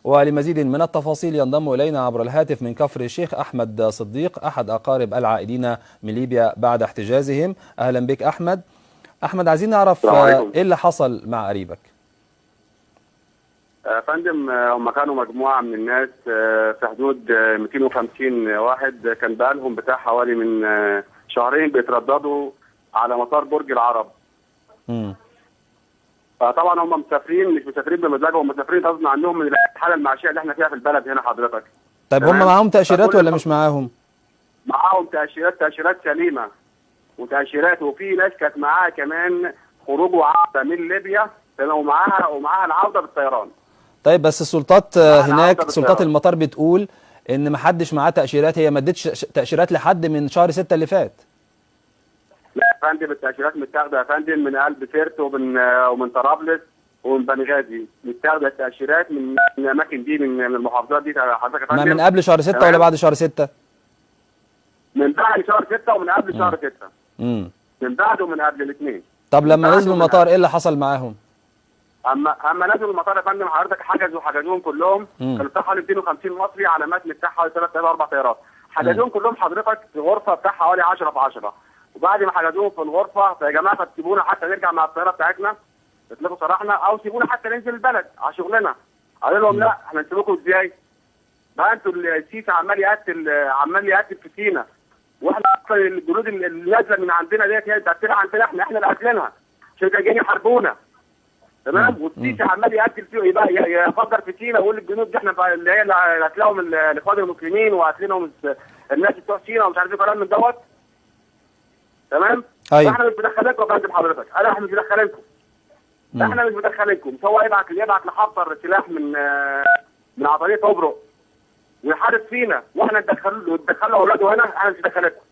ولمزيد من التفاصيل ينضم إلينا عبر الهاتف من كفر الشيخ أحمد صديق، أحد أقارب العائدين من ليبيا بعد احتجازهم. أهلا بك أحمد. أحمد، عايزين نعرف السلام عليكم. إيه اللي حصل مع قريبك؟ فندم، هم كانوا مجموعة من الناس في حدود 250 واحد، كان بقالهم بتاع حوالي من شهرين بيترددوا على مطار برج العرب. فطبعا هم مسافرين، مش مسافرين بمزاجهم، مسافرين غصب عنهم من الحالة المعيشية اللي احنا فيها في البلد هنا حضرتك. طيب هم معاهم تأشيرات ولا مش معاهم؟ معاهم تأشيرات سليمة وتأشيرات، وفي ناس كانت معاها كمان خروج وعودة من ليبيا، ومعاها العودة بالطيران. طيب بس السلطات هناك، سلطات المطار بتقول ان ما حدش معاه تأشيرات، هي ما ادتش تأشيرات لحد من شهر 6 اللي فات. لا يا فندم، التأشيرات متاخده يا فندم من قلب سيرت ومن طرابلس ومن بنغازي، متاخده التأشيرات من الاماكن دي، من المحافظات دي حضرتك يا فندم. ما من قبل شهر 6 ولا بعد شهر 6؟ من بعد شهر 6 ومن قبل شهر 6. من بعد ومن قبل الاثنين. طب لما نزلوا المطار ايه اللي حصل معاهم؟ اما نزلوا المطار يا فندم حضرتك حجزوهم كلهم، كانوا بتاع حوالي 250 مصري على متن بتاع حوالي 3 او 4 طيارات، حجزوهم كلهم حضرتك في غرفه بتاع حوالي 10 في 10. وبعد ما حجزوهم في الغرفه، فيا جماعه طب سيبونا حتى نرجع مع الطياره بتاعتنا، اطلقوا سراحنا، او سيبونا حتى ننزل البلد على شغلنا. قالوا لهم لا، احنا نسيبكم ازاي؟ بقى انتوا السيسي عمال يقتل في سينا، واحنا اصلا الجنود اللي نازله من عندنا ديت هي بتاعتنا عندنا، احنا اللي قاتلينها عشان جايين يحاربونا. تمام. والسيسي عمال يقتل فيه، يبقى يفجر في سينا ويقول للجنود دي احنا اللي هي اللي قتلهم الاخوان المسلمين وقاتلينهم الناس بتوع سينا ومش عارف ايه كلام من دوت. تمام. ايوه. احنا مش مدخلينكم يا فندم حضرتك، احنا مش مدخلينكم. احنا مش مدخلينكم. هو يبعت لحفتر سلاح من عطاريه طبرق ويحارب فينا، واحنا ندخل له اولاده هنا، احنا مش مدخلينكم.